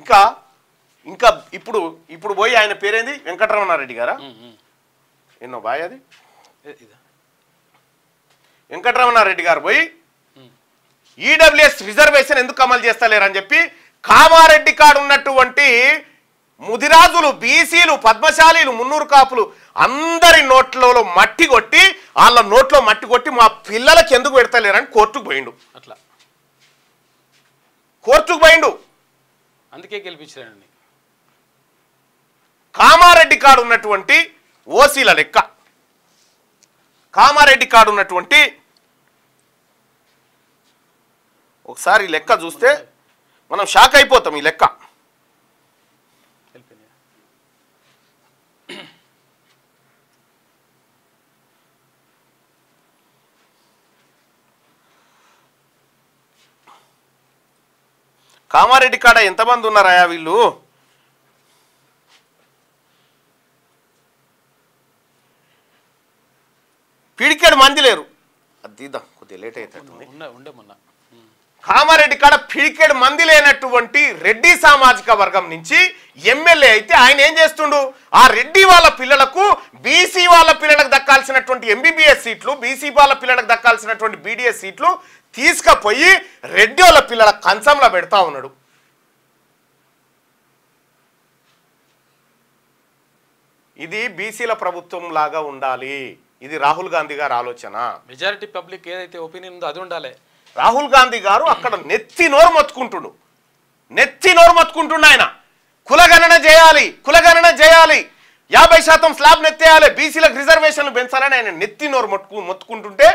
ఇంకా ఇంకా ఇప్పుడు పోయి ఆయన పేరేంది వెంకటరమణారెడ్డి గారా ఎన్నో బాయ్ అది వెంకటరమణారెడ్డి గారు పోయి ఈడబ్ల్యూఎస్ రిజర్వేషన్ ఎందుకు అమలు చేస్తలేరని చెప్పి కామారెడ్డి కాడు ఉన్నటువంటి ముదిరాజులు బీసీలు పద్మశాలీలు మున్నూరు కాపులు అందరి నోట్లలో మట్టి కొట్టి వాళ్ళ నోట్లో మట్టి కొట్టి మా పిల్లలకి ఎందుకు పెడతలేరని కోర్టుకు పోయిండు అట్లా కోర్టుకు పోయిండు అందుకే గెలిపించారండి కామారెడ్డి కాడు ఉన్నటువంటి ఓసీల లెక్క కామారెడ్డి కాడు ఉన్నటువంటి ఒకసారి ఈ లెక్క చూస్తే మనం షాక్ అయిపోతాం ఈ లెక్క కామారెడ్డి కాడ ఎంతమంది ఉన్నారా వీళ్ళు పిడికెడు మంది లేరు అది తీద్దాం కొద్దిగా లేట్ అవుతుంది కామారెడ్డి కాడ పిడికెడు మంది లేనటువంటి రెడ్డి సామాజిక వర్గం నుంచి ఎమ్మెల్యే అయితే ఆయన ఏం చేస్తుండు ఆ రెడ్డి వాళ్ళ పిల్లలకు బీసీ వాళ్ళ పిల్లలకు దక్కాల్సినటువంటి ఎంబీబీఎస్ సీట్లు బీసీ వాళ్ళ పిల్లలకు దక్కాల్సినటువంటి బీడీఎస్ సీట్లు తీసుకుపోయి రెడ్డి వాళ్ళ పిల్లల కంచంలో పెడతా ఉన్నాడు ఇది బీసీల ప్రభుత్వం లాగా ఉండాలి ఇది రాహుల్ గాంధీ గారి ఆలోచన మెజారిటీ పబ్లిక్ ఏదైతే ఒపీనియన్ ఉందో అది ఉండాలి రాహుల్ గాంధీ గారు అక్కడ నెత్తి నోరు మొత్తుకుంటుండు ఆయన కులగణన చేయాలి 50% స్లాబ్ నెత్తేయాలి బీసీలకు రిజర్వేషన్లు పెంచాలని ఆయన నెత్తి నోరు మొత్తుకుంటుంటే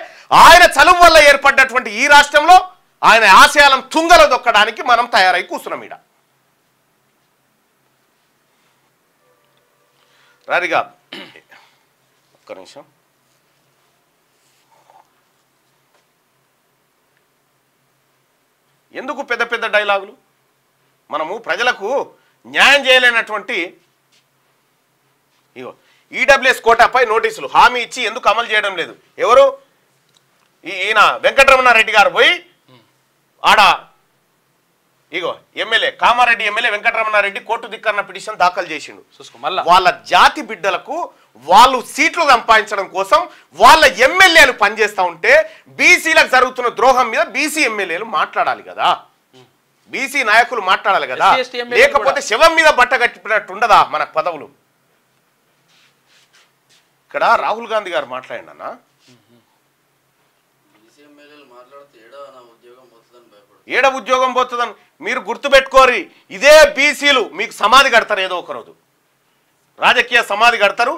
ఆయన చలువు వల్ల ఏర్పడ్డటువంటి ఈ రాష్ట్రంలో ఆయన ఆశయాలను తుంగలో దొక్కడానికి మనం తయారై కూర్చున్నాం ఈడ రారిగా ఒక్క నిమిషం ఎందుకు పెద్ద పెద్ద డైలాగులు మనము ప్రజలకు న్యాయం చేయలేనటువంటి ఇగో ఈడబ్ల్యూఎస్ కోటాపై నోటీసులు హామీ ఇచ్చి ఎందుకు అమలు చేయడం లేదు ఎవరు ఈయన వెంకటరమణారెడ్డి గారు పోయి ఆడ ఇగో MLA Kamareddy MLA Venkataramana Reddy court ధిక్కరణ పిటిషన్ దాఖలు చేసిండు వాళ్ళ జాతి బిడ్డలకు వాళ్ళు సీట్లు సంపాదించడం కోసం వాళ్ళ ఎమ్మెల్యేలు పనిచేస్తూ ఉంటే బీసీలకు జరుగుతున్న ద్రోహం మీద బీసీ ఎమ్మెల్యేలు మాట్లాడాలి కదా బీసీ నాయకులు మాట్లాడాలి కదా లేకపోతే శవం మీద బట్ట కట్టినట్టు ఉండదా మన పదవులు ఇక్కడ రాహుల్ గాంధీ గారు మాట్లాడినా ఏడ ఉద్యోగం పోతుందని మీరు గుర్తుపెట్టుకోరి ఇదే బీసీలు మీకు సమాధి కడతారు ఏదో ఒక రోజు రాజకీయ సమాధి కడతారు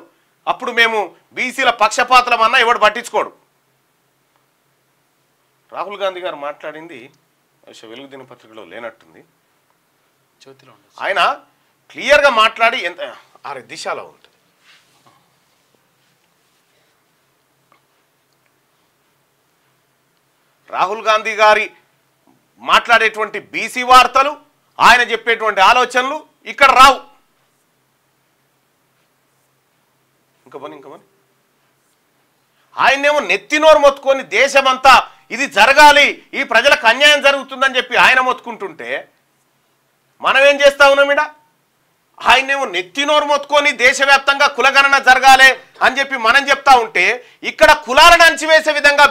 అప్పుడు మేము బీసీల పక్షపాతలమన్నా ఎవడు పట్టించుకోడు రాహుల్ గాంధీ గారు మాట్లాడింది వెలుగు దినపత్రికలో లేనట్టుంది ఆయన క్లియర్గా మాట్లాడి ఎంత దిశలో ఉంటుంది రాహుల్ గాంధీ గారి మాట్లాడేటువంటి బీసీ వార్తలు ఆయన చెప్పేటువంటి ఆలోచనలు ఇక్కడ రావు ఇంకా ఆయనేమో నెత్తినోరు మొత్తుకొని దేశమంతా ఇది జరగాలి ఈ ప్రజలకు అన్యాయం జరుగుతుందని చెప్పి ఆయన మొత్తుకుంటుంటే మనం ఏం చేస్తా ఉన్నాం ఇడ ఆయనేమో నెత్తినోరు మొత్తుకొని దేశవ్యాప్తంగా కులగణన జరగాలి అని చెప్పి మనం చెప్తా ఉంటే ఇక్కడ కులాలను అంచివేసే విధంగా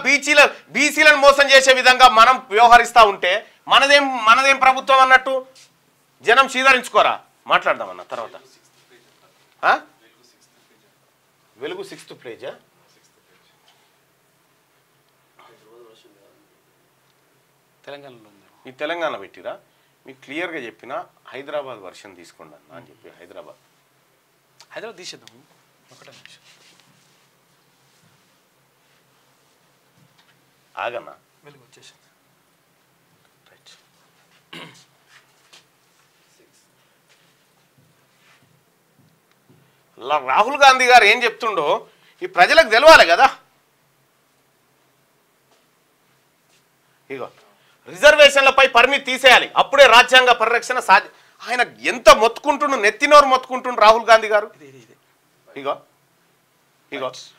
బీసీలను మోసం చేసే విధంగా మనం వ్యవహరిస్తూ ఉంటే మనదేం ప్రభుత్వం అన్నట్టు జనం సీదరించుకోరా మాట్లాడదామన్న తర్వాత వెలుగు 6th పేజా తెలంగాణలో ఈ తెలంగాణ పెట్టిరా మీకు క్లియర్గా చెప్పిన హైదరాబాద్ వర్షన్ తీసుకోండి అన్న అని చెప్పి హైదరాబాద్ తీసేద్దాము ఒకటే నిమిషం ఆగన్నా వెలుగు వచ్చేసింది రాహుల్ గాంధీ గారు ఏం చెప్తుండో ఈ ప్రజలకు తెలవాలి కదా ఇగో రిజర్వేషన్లపై పరిమితి తీసేయాలి అప్పుడే రాజ్యాంగ పరిరక్షణ ఆయన ఎంత మొత్తుకుంటుండు నెత్తినోరు మొత్తుకుంటుండు రాహుల్ గాంధీ గారు ఇగో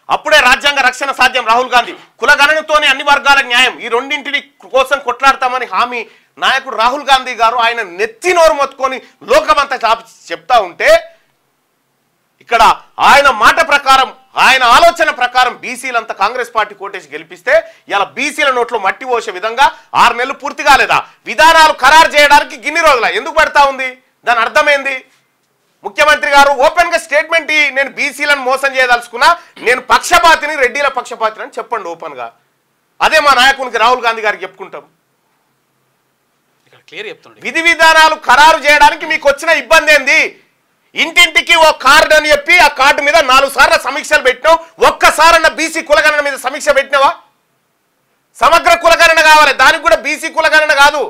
అప్పుడే రాజ్యాంగ రక్షణ సాధ్యం రాహుల్ గాంధీ కులగణనతోనే అన్ని వర్గాల న్యాయం ఈ రెండింటిని కోసం కొట్లాడతామని హామీ నాయకుడు రాహుల్ గాంధీ గారు ఆయన నెత్తి నోరు మొత్తుకొని లోకమంతా చెప్తా ఉంటే ఇక్కడ ఆయన మాట ప్రకారం ఆయన ఆలోచన ప్రకారం బీసీలంతా కాంగ్రెస్ పార్టీ కోటేసి గెలిపిస్తే ఇలా బీసీల నోట్లో మట్టి పోసే విధంగా 6 నెలలు పూర్తి కాలేదా విధానాలు ఖరారు చేయడానికి గిన్ని రోజుల ఎందుకు పడతా ఉంది దాని అర్థమైంది ముఖ్యమంత్రి గారు ఓపెన్ గా స్టేట్మెంట్ నేను బీసీలను మోసం చేయదలుచుకున్నా నేను పక్షపాతిని రెడ్డిల పక్షపాతిని అని చెప్పండి ఓపెన్ గా అదే మా నాయకునికి రాహుల్ గాంధీ గారికి చెప్పుకుంటాం విధి విధానాలు ఖరారు చేయడానికి మీకు వచ్చిన ఇబ్బంది ఏంది ఇంటింటికి ఓ కార్డు అని చెప్పి ఆ కార్డు మీద 4 సార్లు సమీక్షలు పెట్టినావు ఒక్కసారన్న బీసీ కులగణన మీద సమీక్ష పెట్టినావా సమగ్ర కులగణన కావాలి దానికి కూడా బీసీ కులగణన కాదు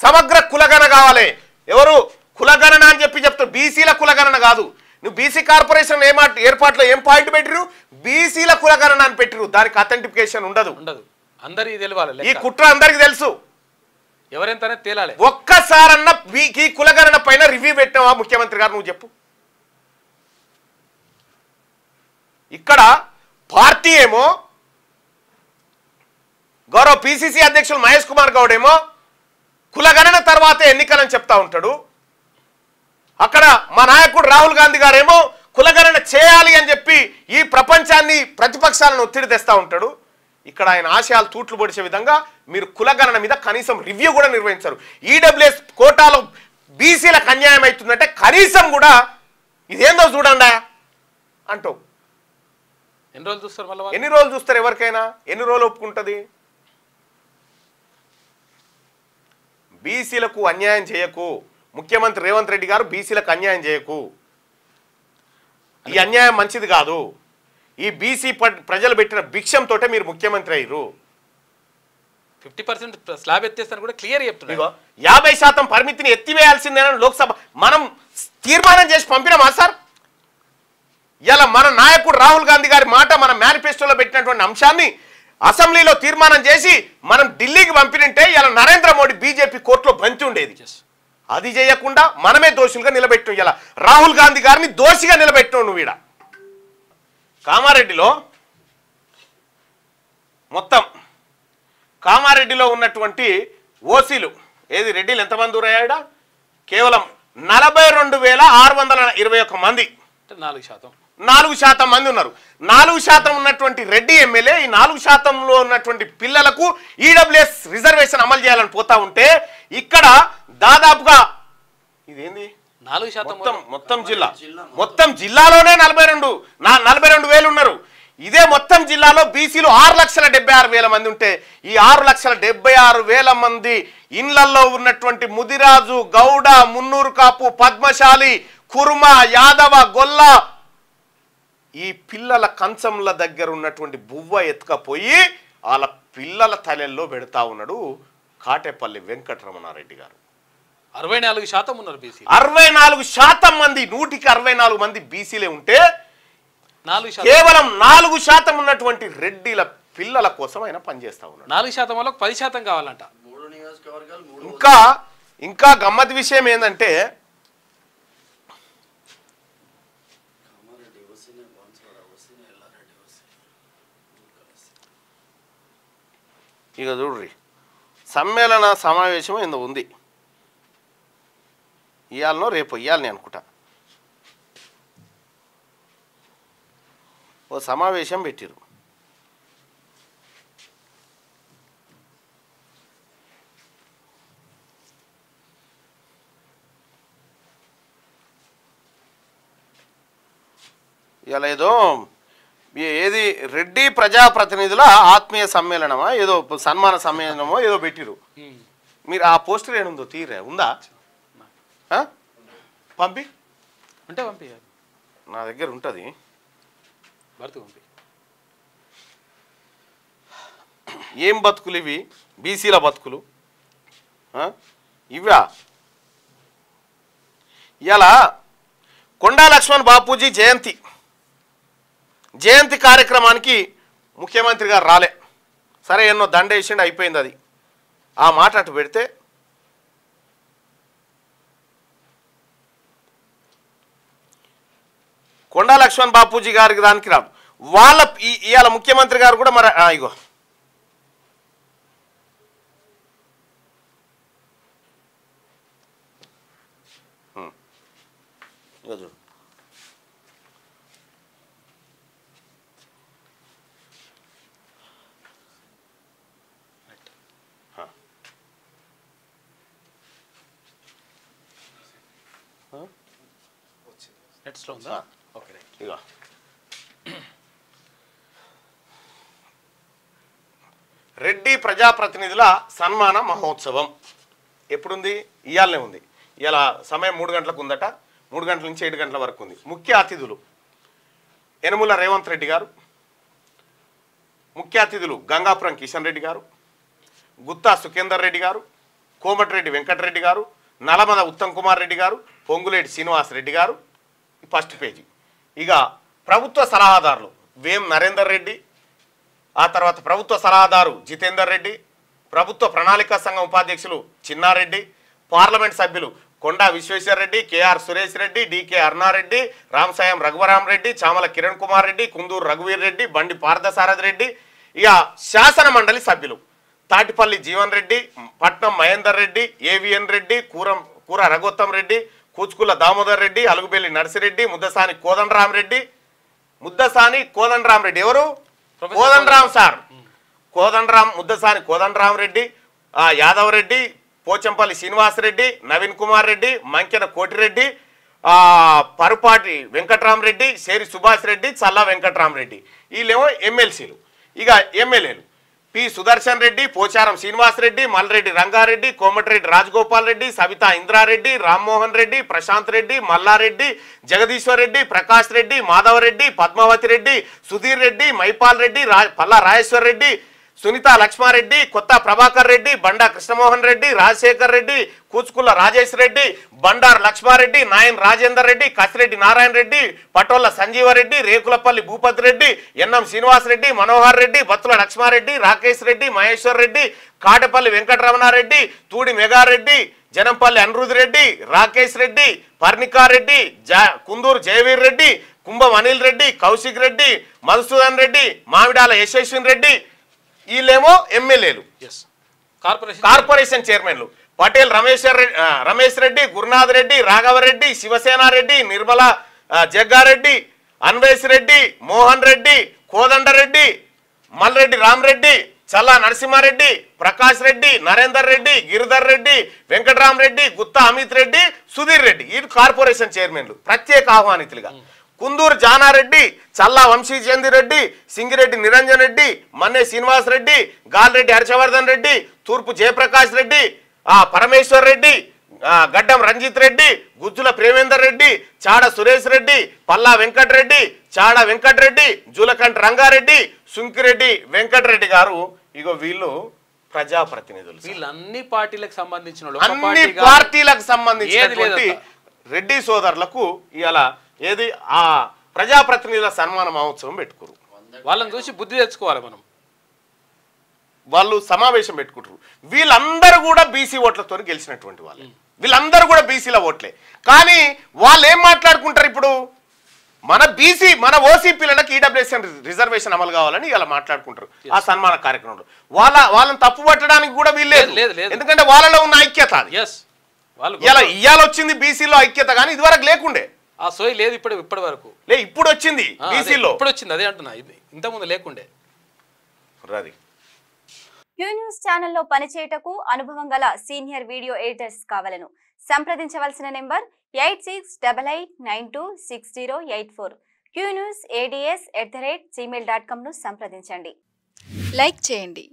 సమగ్ర కులగణన కావాలి ఎవరు కులగణన అని చెప్తారు బీసీల కులగణన కాదు నువ్వు బీసీ కార్పొరేషన్ ఏర్పాట్లో ఏం పాయింట్ పెట్టిరు బీసీల కులగణన అని పెట్టిరు దానికి అథెంటిఫికేషన్ ఉండదు అందరికీ తెలియాలి ఈ కుట్ర అందరికి తెలుసు ఎవరెంతనే తేలాలి ఒక్కసారన్న ఈ కులగణన పైన రివ్యూ పెట్టినావా ముఖ్యమంత్రి గారు నువ్వు చెప్పు ఇక్కడ పార్టీ ఏమో గౌరవ పిసిసి అధ్యక్షులు మహేష్ కుమార్ గౌడ్ ఏమో కులగణన తర్వాత ఎన్నికలని చెప్తా ఉంటాడు అక్కడ మా నాయకుడు రాహుల్ గాంధీ గారేమో కులగణన చేయాలి అని చెప్పి ఈ ప్రపంచాన్ని ప్రతిపక్షాలను ఒత్తిడి తెస్తా ఉంటాడు ఇక్కడ ఆయన ఆశయాలు తూట్లు పొడిచే విధంగా మీరు కులగణన మీద కనీసం రివ్యూ కూడా నిర్వహించారు ఈడబ్ల్యూఎస్ కోటాలో బీసీలకు అన్యాయం అవుతుందంటే కనీసం కూడా ఇదేందో చూడండి అంటావు ఎన్ని రోజులు చూస్తారు మళ్ళీ ఎన్ని రోజులు చూస్తారు ఎవరికైనా ఎన్ని రోజులు ఒప్పుకుంటుంది బీసీలకు అన్యాయం చేయకు ముఖ్యమంత్రి రేవంత్ రెడ్డి గారు బీసీలకు అన్యాయం చేయకు ఈ అన్యాయం మంచిది కాదు ఈ బీసీ ప్రజలు పెట్టిన భిక్షంతో మీరు ముఖ్యమంత్రి అయ్యారు 50% స్లాబ్ ఎత్తేస్తాను కూడా క్లియర్ చెప్తున్నారు 50% పరిమితిని ఎత్తివేయాల్సిందేనని లోక్సభ మనం తీర్మానం చేసి పంపినామా సార్ ఇలా మన నాయకుడు రాహుల్ గాంధీ గారి మాట మన మేనిఫెస్టోలో పెట్టినటువంటి అంశాన్ని అసెంబ్లీలో తీర్మానం చేసి మనం ఢిల్లీకి పంపినంటే ఇలా నరేంద్ర మోడీ బీజేపీ కోర్టులో బంతి ఉండేది అది చేయకుండా మనమే దోషులుగా నిలబెట్టాం ఇలా రాహుల్ గాంధీ గారిని దోషిగా నిలబెట్టావు నువ్వు ఈడ కామారెడ్డిలో ఉన్నటువంటి ఓసీలు ఏది రెడ్డిలు ఎంతమంది ఊరయ్యాడా కేవలం 42,621 మంది 4% మంది ఉన్నారు 4% ఉన్నటువంటి రెడ్డి ఎమ్మెల్యే ఈ 4%లో ఉన్నటువంటి పిల్లలకు ఈడబ్ల్యూఎస్ రిజర్వేషన్ అమలు చేయాలని పోతా ఉంటే ఇక్కడ దాదాపుగా ఇదేంది 4% మొత్తం జిల్లాలోనే 42,000 ఉన్నారు ఇదే మొత్తం జిల్లాలో బీసీలు 6,76,000 మంది ఉంటే ఈ 6,76,000 మంది ఇళ్లలో ఉన్నటువంటి ముదిరాజు గౌడ మున్నూరు కాపు పద్మశాలి కుర్మ యాదవ గొల్ల ఈ పిల్లల కంచంల దగ్గర ఉన్నటువంటి బువ్వ ఎత్తుకపోయి వాళ్ళ పిల్లల తలెల్లో పెడతా ఉన్నాడు కాటేపల్లి వెంకటరమణారెడ్డి గారు 64% ఉన్నారు బీసీ 64% మంది 100కి 64 మంది బీసీలే ఉంటే 4% కేవలం 4% ఉన్నటువంటి రెడ్డిల పిల్లల కోసం ఆయన పనిచేస్తా ఉన్నాడు 4% వాళ్ళకి 10% కావాలంట ఇంకా గమ్మత్ విషయం ఏంటంటే ఇక చూడ్రి సమ్మేళన సమావేశం ఏందో ఉంది ఇవాళనో రేపు ఇవ్వాలని అనుకుంటా ఓ సమావేశం పెట్టిరు ఇలా ఏదో ఏది రెడ్డి ప్రజాప్రతినిధుల ఆత్మీయ సమ్మేళనమా ఏదో సన్మాన సమ్మేళనమో ఏదో పెట్టిరు మీరు ఆ పోస్టర్ ఏముందో తీరే ఉందా పంపి అంటే పంపి నా దగ్గర ఉంటుంది పంపి ఏం బతుకులు ఇవి బీసీల బతుకులు ఇవా ఇలా కొండా లక్ష్మణ్ బాపూజీ జయంతి కార్యక్రమానికి ముఖ్యమంత్రి గారు రాలే సరే ఎన్నో దండ వేసిండు అయిపోయింది అది ఆ మాట అటు పెడితే కొండా లక్ష్మణ్ బాపూజీ గారికి దానికి రాదు వాళ్ళ ఇవాళ ముఖ్యమంత్రి గారు కూడా మరి ఇగో ఇక చూడు నెట్స్లో ఉందా? Okay right. ఇక రెడ్డి ప్రజాప్రతినిధుల సన్మాన మహోత్సవం ఎప్పుడుంది? ఇయాలనే ఉంది. ఇలా సమయం 3 గంటలకు ఉందట. 3 గంటల నుంచి 7 గంటల వరకు ఉంది. ముఖ్య అతిథులు యనమల రేవంత్ రెడ్డి గారు, ముఖ్య అతిథులు గంగాపురం కిషన్ రెడ్డి గారు, గుత్తా సుఖేందర్ రెడ్డి గారు, కోమటిరెడ్డి వెంకటరెడ్డి గారు, నలమద ఉత్తమ్ కుమార్ రెడ్డి గారు, పొంగులేటి శ్రీనివాస్ రెడ్డి గారు. First page. ఇక ప్రభుత్వ సలహాదారులు వేం నరేందర్ రెడ్డి, ఆ తర్వాత ప్రభుత్వ సలహాదారు జితేందర్ రెడ్డి, ప్రభుత్వ ప్రణాళికా సంఘం ఉపాధ్యక్షులు చిన్నారెడ్డి, పార్లమెంట్ సభ్యులు కొండా విశ్వేశ్వర రెడ్డి, కేఆర్ సురేష్ రెడ్డి, డికే అరుణారెడ్డి, రామసాయం రఘువరామరెడ్డి, చామల కిరణ్ కుమార్ రెడ్డి, కుందూరు రఘువీర్ రెడ్డి, బండి పార్థసారథి రెడ్డి. ఇక శాసన మండలి సభ్యులు తాటిపల్లి జీవన్ రెడ్డి, పట్నం మహేందర్ రెడ్డి, ఏవిఎన్ రెడ్డి, కూర రఘోత్తమ్ రెడ్డి, కూచుకుల దామోదర్ రెడ్డి, అలుగుబెల్లి నర్సిరెడ్డి, ముద్దసాని కోదండరామరెడ్డి. ఎవరు? కోదండరామ్ సార్. కోదండరామ్, ముద్దసాని కోదండరామరెడ్డి, యాదవ్ రెడ్డి, పోచంపల్లి శ్రీనివాసరెడ్డి, నవీన్ కుమార్ రెడ్డి, మంకెన కోటిరెడ్డి, పరుపాటి వెంకట్రామరెడ్డి, శేరి సుభాష్ రెడ్డి, చల్లా వెంకట్రామరెడ్డి. వీళ్ళేమో ఎమ్మెల్సీలు. ఇక ఎమ్మెల్యేలు పి సుదర్శన్ రెడ్డి, పోచారం శ్రీనివాసరెడ్డి, మల్రెడ్డి రంగారెడ్డి, కోమటిరెడ్డి రాజగోపాల్ రెడ్డి, సవితా ఇంద్రారెడ్డి, రామ్మోహన్ రెడ్డి, ప్రశాంత్ రెడ్డి, మల్లారెడ్డి, జగదీశ్వర్ రెడ్డి, ప్రకాష్ రెడ్డి, మాధవరెడ్డి, పద్మావతి రెడ్డి, సుధీర్ రెడ్డి, మైపాల్ రెడ్డి, పల్లా రాజేశ్వర్ రెడ్డి, సునీత లక్ష్మారెడ్డి, కొత్త ప్రభాకర్ రెడ్డి, బండా కృష్ణమోహన్ రెడ్డి, రాజశేఖర్ రెడ్డి, కూచుకుల్ల రాజేష్ రెడ్డి, బండారు లక్ష్మారెడ్డి, నాయన్ రాజేందర్ రెడ్డి, కసిరెడ్డి నారాయణ రెడ్డి, పటోళ్ల సంజీవరెడ్డి, రేకులపల్లి భూపతి రెడ్డి, ఎన్ఎం శ్రీనివాస్ రెడ్డి, మనోహర్ రెడ్డి, బత్తుల లక్ష్మారెడ్డి, రాకేష్ రెడ్డి, మహేశ్వర్ రెడ్డి, కాటపల్లి వెంకటరమణారెడ్డి, తూడి మెగారెడ్డి, జనంపల్లి అనిరుద్ రెడ్డి, రాకేష్ రెడ్డి, పర్ణికారెడ్డి, కుందూరు జయవీర్ రెడ్డి, కుంభం అనిల్ రెడ్డి, కౌశిక్ రెడ్డి, మధుసూదన్ రెడ్డి, మామిడాల యశస్విన్ రెడ్డి. వీళ్ళేమో ఎమ్మెల్యేలు. కార్పొరేషన్ చైర్మన్లు పటేల్ రమేష్ రెడ్డి, గురునాథ్ రెడ్డి, రాఘవరెడ్డి, శివసేనారెడ్డి, నిర్మల జగ్గారెడ్డి, అన్వేష్ రెడ్డి, మోహన్ రెడ్డి, కోదండరెడ్డి, మల్రెడ్డి రామరెడ్డి, చల్లా నరసింహారెడ్డి, ప్రకాష్ రెడ్డి, నరేందర్ రెడ్డి, గిరిధర్ రెడ్డి, వెంకటరామరెడ్డి, గుత్తా అమిత్ రెడ్డి, సుధీర్ రెడ్డి. ఈ కార్పొరేషన్ చైర్మన్లు ప్రత్యేక ఆహ్వానితులుగా. కుందూరు జానారెడ్డి, చల్లా వంశీచందిరెడ్డి, సింగిరెడ్డి నిరంజన్ రెడ్డి, మన్నే శ్రీనివాస్ రెడ్డి, గాల్రెడ్డి హర్షవర్ధన్ రెడ్డి, తూర్పు జయప్రకాష్ రెడ్డి, పరమేశ్వర్ రెడ్డి, గడ్డం రంజిత్ రెడ్డి, గుజ్జుల ప్రేమేందర్ రెడ్డి, చాడ సురేష్ రెడ్డి, పల్లా వెంకటరెడ్డి, చాడ వెంకటరెడ్డి, జూలకంఠ రంగారెడ్డి, సుంకిరెడ్డి వెంకటరెడ్డి గారు. ఇగో వీళ్ళు ప్రజాప్రతినిధులు. వీళ్ళు అన్ని పార్టీలకు సంబంధించిన అన్ని పార్టీలకు సంబంధించినటువంటి రెడ్డి సోదరులకు ఇలా ఏది ఆ ప్రజాప్రతినిధుల సన్మాన మహోత్సవం పెట్టుకోరు. వాళ్ళని చూసి బుద్ధి తెచ్చుకోవాలి మనం. వాళ్ళు సమావేశం పెట్టుకుంటారు. వీళ్ళందరూ కూడా బీసీ ఓట్లతో గెలిచినటువంటి వాళ్ళు. వీళ్ళందరూ కూడా బీసీల ఓట్లే. కానీ వాళ్ళు ఏం మాట్లాడుకుంటారు? ఇప్పుడు మన ఓసీపీలకు ఈడబ్ల్యూఎస్ రిజర్వేషన్ అమలు కావాలని ఇలా మాట్లాడుకుంటారు ఆ సన్మాన కార్యక్రమంలో. వాళ్ళని తప్పు పట్టడానికి కూడా వీల్లేదు. ఎందుకంటే వాళ్ళలో ఉన్న ఐక్యత ఇవాళ వచ్చింది బీసీలో ఐక్యత, కానీ ఇదివరకు లేకుండే. ఆ సోయి లేదు ఇప్పటి వరకు. ఇప్పుడు వచ్చింది బీసీలో. ఇప్పుడు వచ్చింది, అదే అంటున్నా. ఇంతకుముందు లేకుండే. క్యూ న్యూస్ ఛానల్లో పనిచేయటకు అనుభవం గల సీనియర్ వీడియో ఎడిటర్స్ కావాలను సంప్రదించవలసిన నెంబర్ 8688926084. qnews@gmail.com ను సంప్రదించండి. లైక్ చేయండి.